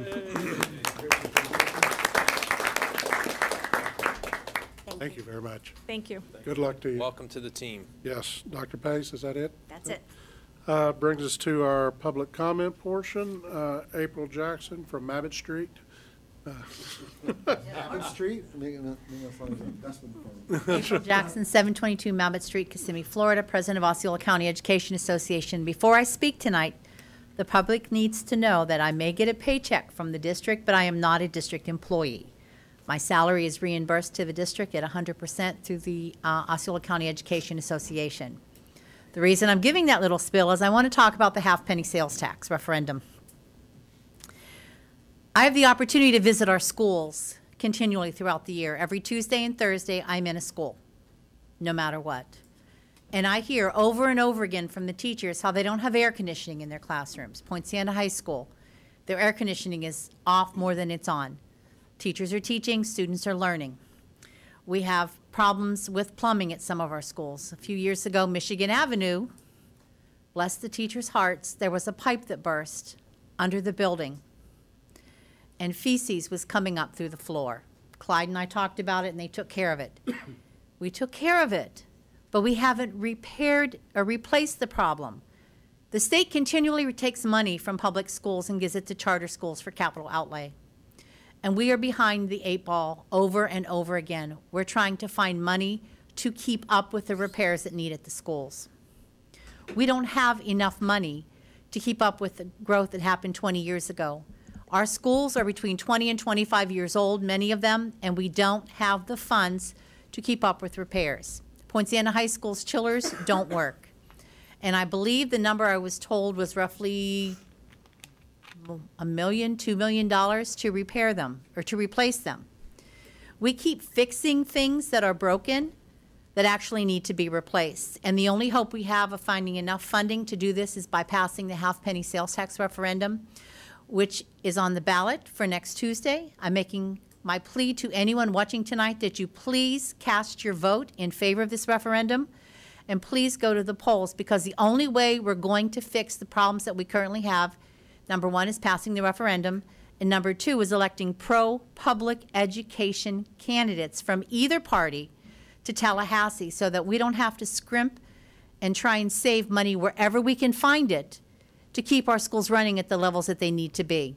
Thank you very much. Thank you. Good luck to you. Welcome to the team. Yes. Dr. Pace, is that it? That's it. Brings us to our public comment portion. April Jackson from Mabott Street. Mabott Street? April Jackson, 722 Mabott Street, Kissimmee, Florida, President of Osceola County Education Association. Before I speak tonight, the public needs to know that I may get a paycheck from the district, but I am not a district employee. My salary is reimbursed to the district at 100% through the Osceola County Education Association. The reason I'm giving that little spiel is I want to talk about the half-penny sales tax referendum. I have the opportunity to visit our schools continually throughout the year. Every Tuesday and Thursday, I'm in a school. no matter what. And I hear over and over again from the teachers how they don't have air conditioning in their classrooms. Point Santa High School, their air conditioning is off more than it's on. Teachers are teaching, students are learning. We have problems with plumbing at some of our schools. A few years ago, Michigan Avenue, bless the teachers' hearts, there was a pipe that burst under the building, and feces was coming up through the floor. Clyde and I talked about it, and they took care of it. We took care of it, but we haven't repaired or replaced the problem. The state continually takes money from public schools and gives it to charter schools for capital outlay. And we are behind the 8 ball over and over again. We're trying to find money to keep up with the repairs that need at the schools. We don't have enough money to keep up with the growth that happened 20 years ago. Our schools are between 20 and 25 years old, many of them, and we don't have the funds to keep up with repairs. Point Santa High School's chillers don't work. And I believe the number I was told was roughly $1 million, $2 million to repair them or to replace them. We keep fixing things that are broken that actually need to be replaced. And the only hope we have of finding enough funding to do this is by passing the half-penny sales tax referendum, which is on the ballot for next Tuesday. I'm making my plea to anyone watching tonight that you please cast your vote in favor of this referendum, and please go to the polls, because the only way we're going to fix the problems that we currently have, number one, is passing the referendum, and number two is electing pro-public education candidates from either party to Tallahassee, so that we don't have to scrimp and try and save money wherever we can find it to keep our schools running at the levels that they need to be.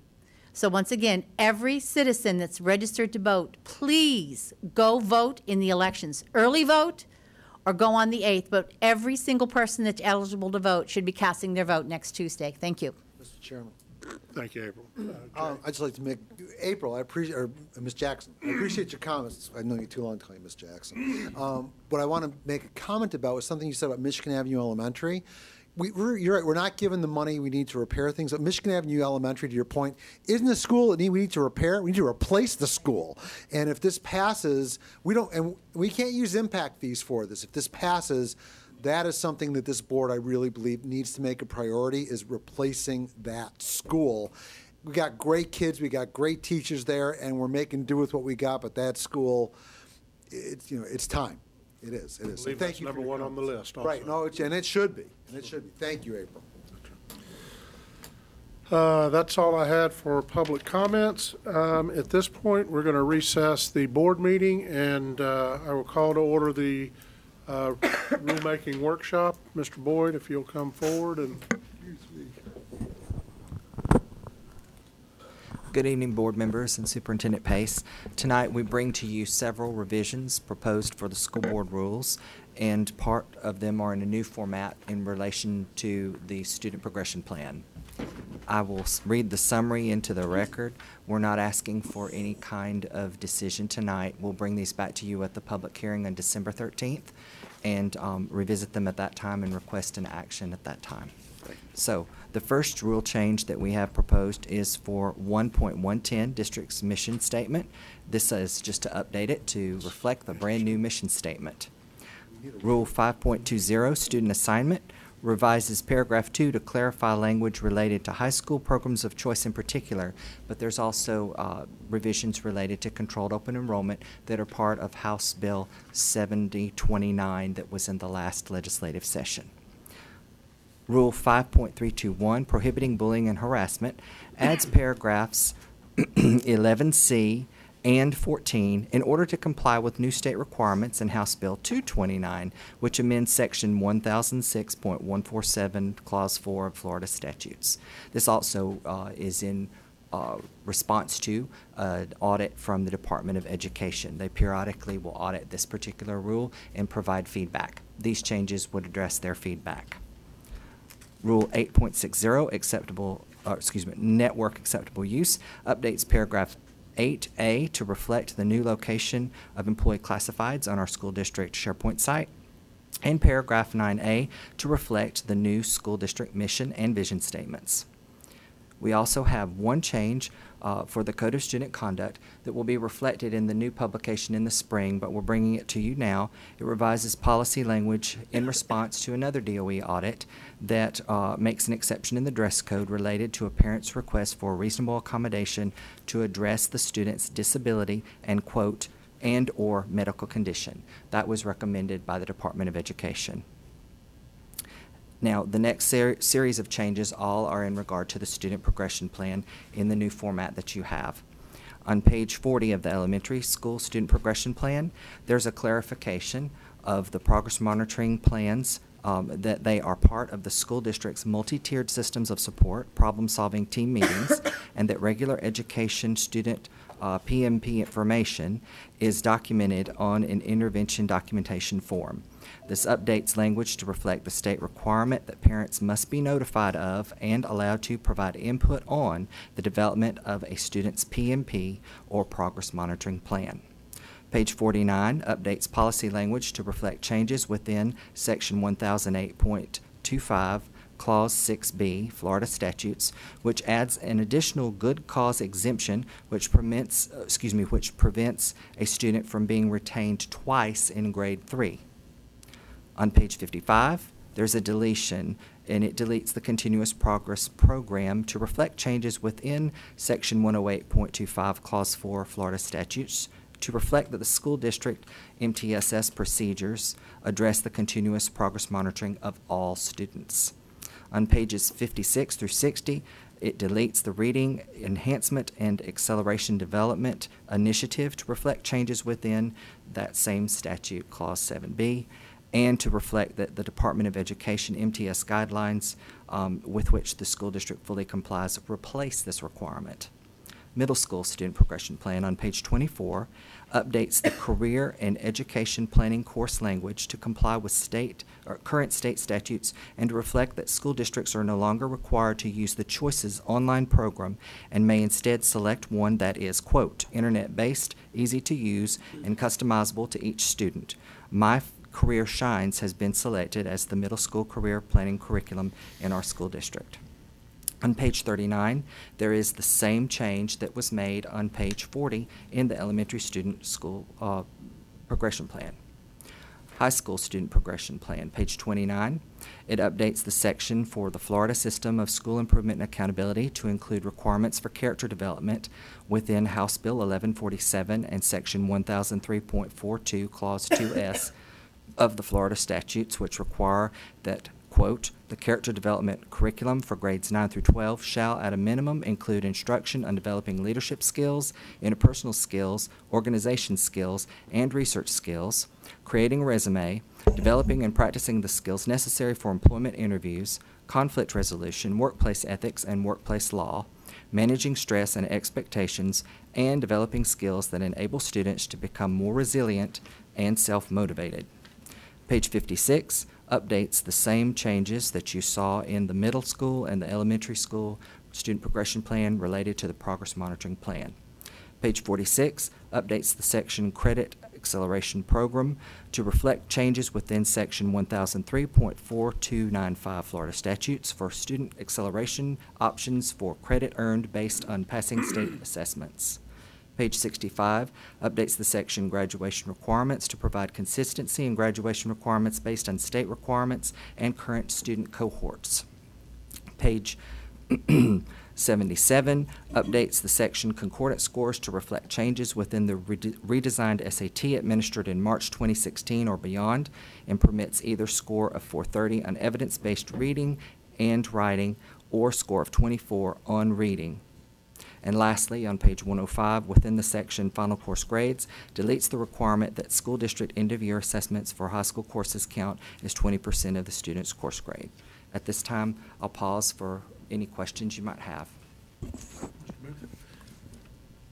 So once again, every citizen that's registered to vote, please go vote in the elections. Early vote or go on the 8th, but every single person that's eligible to vote should be casting their vote next Tuesday. Thank you. Mr. Chairman. Thank you, April. I'd just like to make, April, I appreciate, or Ms. Jackson, I appreciate your comments. I've known you too long to call you Ms. Jackson. What I want to make a comment about was something you said about Michigan Avenue Elementary. You're right, we're not given the money we need to repair things. But Michigan Avenue Elementary, to your point, isn't a school that we need to repair. We need to replace the school. And if this passes, we can't use impact fees for this. If this passes, that is something that this board, I really believe, needs to make a priority, is replacing that school. We got great kids, we got great teachers there, and we're making do with what we got, but that school, it's time. It is. I believe that's number one on the list also. Right, no, and it should be, Thank you, April. That's all I had for public comments. At this point, we're going to recess the board meeting, and I will call to order the rulemaking workshop. Mr. Boyd, if you'll come forward. And Good evening, board members and Superintendent Pace. Tonight we bring to you several revisions proposed for the school board rules, and part of them are in a new format in relation to the student progression plan. I will read the summary into the record. We're not asking for any kind of decision tonight. We'll bring these back to you at the public hearing on December 13th and revisit them at that time and request an action at that time. So the first rule change that we have proposed is for 1.110 district's mission statement. This is just to update it to reflect the brand new mission statement. Rule 5.20 student assignment revises paragraph 2 to clarify language related to high school programs of choice in particular, but there's also revisions related to controlled open enrollment that are part of House Bill 7029 that was in the last legislative session. Rule 5.321, prohibiting bullying and harassment, adds paragraphs 11C and 14 in order to comply with new state requirements in House Bill 229, which amends Section 1006.147, Clause 4 of Florida statutes. This also is in response to an audit from the Department of Education. They periodically will audit this particular rule and provide feedback. These changes would address their feedback. Rule 8.60, network acceptable use, updates paragraph 8A to reflect the new location of employee classifieds on our school district SharePoint site, and paragraph 9A to reflect the new school district mission and vision statements. We also have one change for the Code of Student Conduct that will be reflected in the new publication in the spring, but we're bringing it to you now. It revises policy language in response to another DOE audit that makes an exception in the dress code related to a parent's request for a reasonable accommodation to address the student's disability and, quote, and or medical condition. That was recommended by the Department of Education. Now, the next series of changes all are in regard to the student progression plan in the new format that you have. On page 40 of the elementary school student progression plan, there's a clarification of the progress monitoring plans that they are part of the school district's multi-tiered systems of support, problem-solving team meetings, and that regular education student PMP information is documented on an intervention documentation form. This updates language to reflect the state requirement that parents must be notified of and allowed to provide input on the development of a student's PMP or progress monitoring plan. Page 49 updates policy language to reflect changes within Section 1008.25, Clause 6B, Florida statutes, which adds an additional good cause exemption which prevents a student from being retained twice in grade 3. On page 55, there's a deletion, and it deletes the continuous progress program to reflect changes within Section 108.25, Clause 4, Florida statutes, to reflect that the school district MTSS procedures address the continuous progress monitoring of all students. On pages 56 through 60, it deletes the Reading Enhancement and Acceleration Development Initiative to reflect changes within that same statute, Clause 7B, and to reflect that the Department of Education MTS guidelines with which the school district fully complies replace this requirement. Middle school student progression plan on page 24 updates the career and education planning course language to comply with current state statutes and to reflect that school districts are no longer required to use the Choices online program and may instead select one that is, quote, internet-based, easy to use, and customizable to each student. My Career Shines has been selected as the middle school career planning curriculum in our school district. On page 39, there is the same change that was made on page 40 in the elementary student school progression plan. High school student progression plan, page 29, it updates the section for the Florida System of School Improvement and Accountability to include requirements for character development within House Bill 1147 and Section 1003.42, Clause 2S of the Florida statutes, which require that, quote, the character development curriculum for grades 9 through 12 shall at a minimum include instruction on developing leadership skills, interpersonal skills, organization skills, and research skills, creating a resume, developing and practicing the skills necessary for employment interviews, conflict resolution, workplace ethics, and workplace law, managing stress and expectations, and developing skills that enable students to become more resilient and self-motivated. Page 56 updates the same changes that you saw in the middle school and the elementary school student progression plan related to the progress monitoring plan. Page 46 updates the section Credit Acceleration Program to reflect changes within Section 1003.4295 Florida statutes for student acceleration options for credit earned based on passing state assessments. Page 65 updates the section Graduation Requirements to provide consistency in graduation requirements based on state requirements and current student cohorts. Page 77 updates the section Concordance Scores to reflect changes within the redesigned SAT administered in March 2016 or beyond and permits either score of 430 on evidence-based reading and writing or score of 24 on reading. And lastly, on page 105, within the section Final Course Grades, deletes the requirement that school district end-of-year assessments for high school courses count as 20% of the student's course grade. At this time, I'll pause for any questions you might have.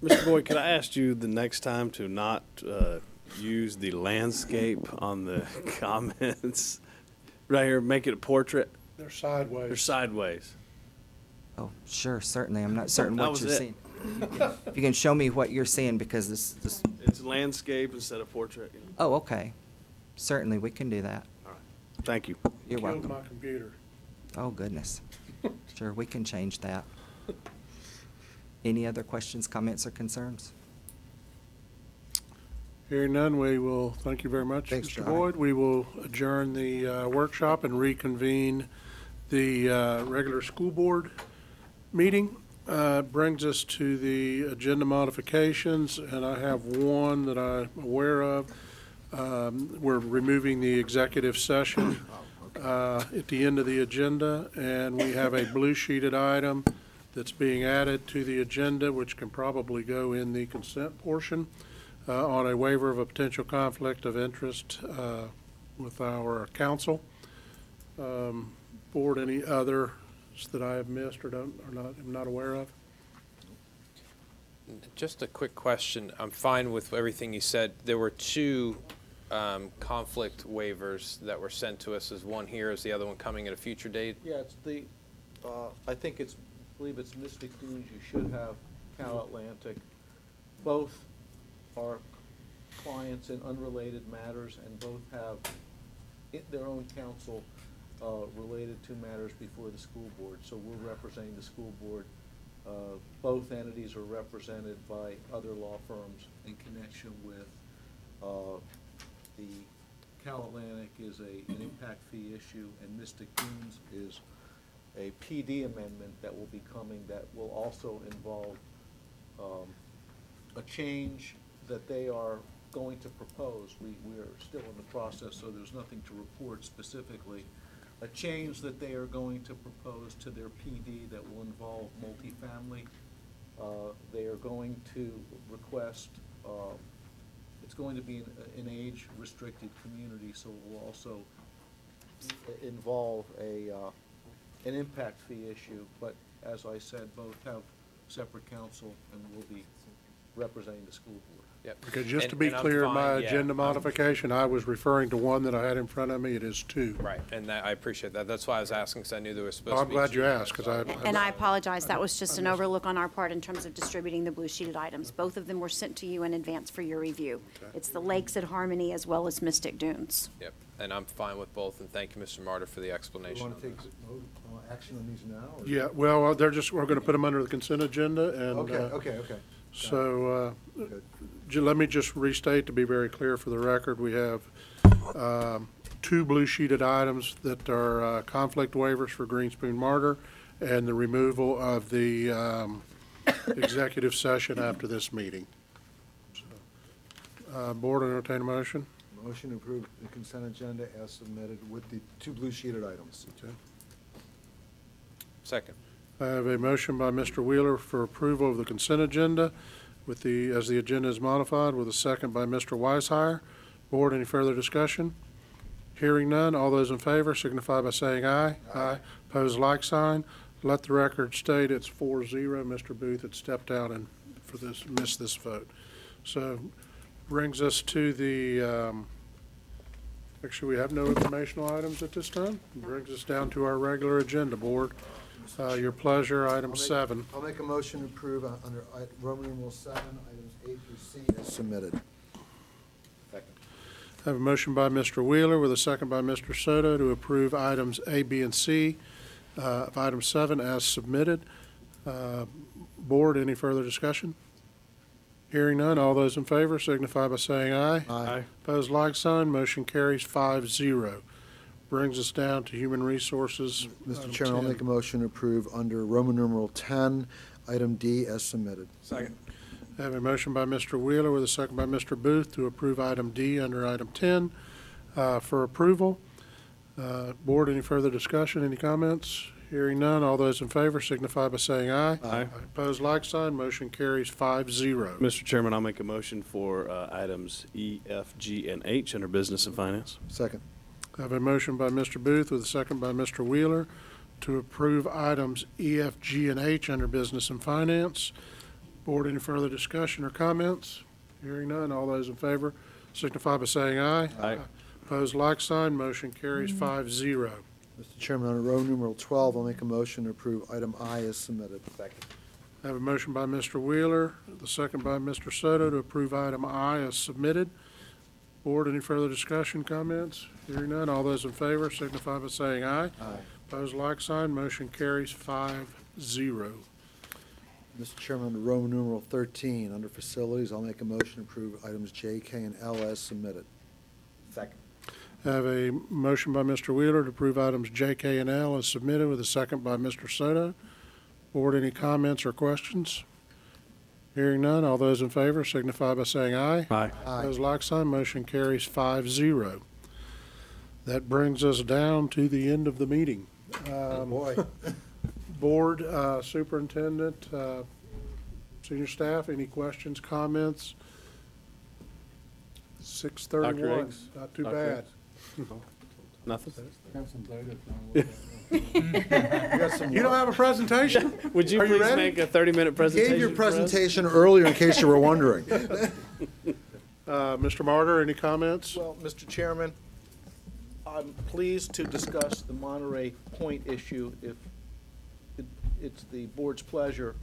Mr. Boyd, could I ask you the next time to not use the landscape on the comments? Right here, make it a portrait. They're sideways. They're sideways. Oh, sure, certainly. I'm not certain what you're it. seeing. If you can show me what you're seeing, because this It's landscape instead of portrait. Oh, okay. Certainly, we can do that. All right. Thank you. You're Killed welcome. my computer. Oh, goodness. Sure, we can change that. Any other questions, comments, or concerns? Hearing none, we will, thank you very much, Thanks, Mr. John. Boyd. We will adjourn the workshop and reconvene the regular school board meeting. Brings us to the agenda modifications, and I have one that I'm aware of. We're removing the executive session at the end of the agenda, and we have a blue sheeted item that's being added to the agenda, which can probably go in the consent portion, on a waiver of a potential conflict of interest with our council. Board, any others that I have missed or am not aware of? Just a quick question. I'm fine with everything you said. There were two conflict waivers that were sent to us. Is one here? Is the other one coming at a future date? Yeah, it's the, I believe it's Mystic Dunes. You should have Cal Atlantic. Both are clients in unrelated matters, and both have their own counsel related to matters before the school board. So we're representing the school board. Both entities are represented by other law firms in connection with the Cal Atlantic is an impact fee issue, and Mystic Dunes is a PD amendment that will be coming that will also involve a change that they are going to propose. We are still in the process, so there's nothing to report specifically. A change that they are going to propose to their PD that will involve multifamily. They are going to request, it's going to be an age-restricted community, so it will also involve an impact fee issue. But as I said, both have separate counsel and will be representing the school board. Yep. Okay, just to be clear, my agenda modification, I was referring to one that I had in front of me. It is two. Right, and I appreciate that. That's why I was asking, because I knew there was supposed to I'm be glad two. you asked, because And I apologize, that was just an overlook on our part in terms of distributing the blue sheeted items. Both of them were sent to you in advance for your review. Okay. It's the Lakes at Harmony as well as Mystic Dunes. Yep, and I'm fine with both, and thank you, Mr. Martyr, for the You explanation. want to take action on these now? or- Yeah, well, we're going to put them under the consent agenda, and. Okay. So, let me just restate to be very clear for the record, we have two blue sheeted items that are conflict waivers for Greenspoon Martyr and the removal of the executive session after this meeting. So, Board, entertain a motion. Motion to approve the consent agenda as submitted with the two blue sheeted items. Okay. Second. I have a motion by Mr. Wheeler for approval of the consent agenda with as the agenda is modified, with a second by Mr. Weishire. Board, any further discussion? Hearing none, all those in favor signify by saying aye. Aye. Pose like sign. Let the record state it's 4-0. Mr. Booth had stepped out and missed this vote. So brings us to the, actually we have no informational items at this time. Brings us down to our regular agenda, Board. Your pleasure, item 7. I'll make a motion to approve under Roman numeral 7, items A through C as submitted. Second. I have a motion by Mr. Wheeler with a second by Mr. Soto to approve items A, B, and C of item 7 as submitted. Board, any further discussion? Hearing none, all those in favor signify by saying aye. Aye. Opposed, like sign. Motion carries 5-0. Brings us down to Human Resources. Mr. Chairman, I'll make a motion to approve under Roman numeral 10, item D as submitted. Second. I have a motion by Mr. Wheeler with a second by Mr. Booth to approve item D under item 10 for approval. Board, any further discussion, any comments? Hearing none, all those in favor signify by saying aye. Aye. Opposed, like sign. Motion carries 5-0. Mr. Chairman, I'll make a motion for items E, F, G, and H under Business and Finance. Second. I have a motion by Mr. Booth with a second by Mr. Wheeler to approve items E, F, G, and H under Business and Finance. Board, any further discussion or comments? Hearing none, all those in favor signify by saying aye. Aye. Opposed, like sign. Motion carries 5-0. Mr. Chairman, under Roman numeral 12, I'll make a motion to approve item I as submitted. Second. I have a motion by Mr. Wheeler, the second by Mr. Soto to approve item I as submitted. Board, any further discussion, comments? Hearing none, all those in favor signify by saying aye. Aye. Opposed, like sign. Motion carries 5-0. Mr. Chairman, under Roman numeral 13, under facilities, I'll make a motion to approve items J, K, and L as submitted. Second. I have a motion by Mr. Wheeler to approve items J, K, and L as submitted with a second by Mr. Soto. Board, any comments or questions? Hearing none, all those in favor signify by saying aye. Aye. Aye. Those like sign, motion carries 5-0. That brings us down to the end of the meeting. Boy. Board, superintendent, senior staff, any questions, comments? 6:31, Dr. Higgs? not too Dr. bad. Nothing? You don't have a presentation? Would you Are please ready? make a 30-minute presentation? Gave your for us? presentation earlier in case you were wondering. Mr. Martyr, any comments? Well, Mr. Chairman, I'm pleased to discuss the Monterey Point issue if it's the board's pleasure.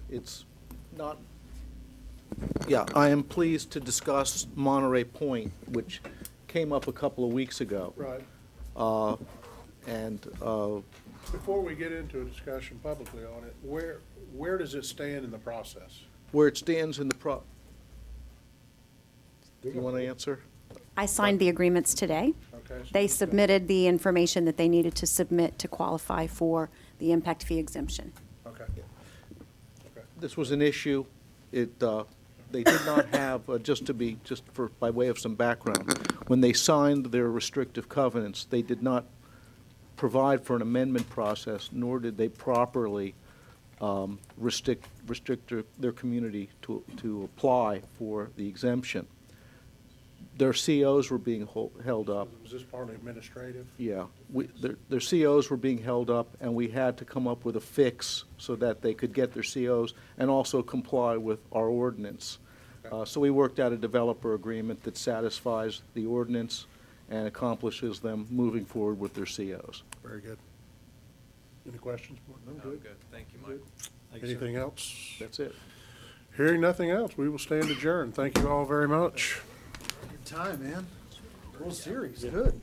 It's not, yeah, I am pleased to discuss Monterey Point, which came up a couple of weeks ago. Right. And Before we get into a discussion publicly on it, where does it stand in the process? where it stands in the do you want to answer? I signed the agreements today. Okay. They submitted the information that they needed to submit to qualify for the impact fee exemption. Okay. This was an issue. They did not have, just by way of some background, when they signed their restrictive covenants, they did not provide for an amendment process, nor did they properly restrict their community to apply for the exemption. Their COs were being held up. Was this partly administrative? Yeah, their COs were being held up, and we had to come up with a fix so that they could get their COs and also comply with our ordinance. So we worked out a developer agreement that satisfies the ordinance and accomplishes them moving forward with their COs. Very good. Any questions? No, good. Thank you, Mike. Anything else? That's it. Hearing nothing else, we will stand adjourned. Thank you all very much. Good time, man. World Series, good.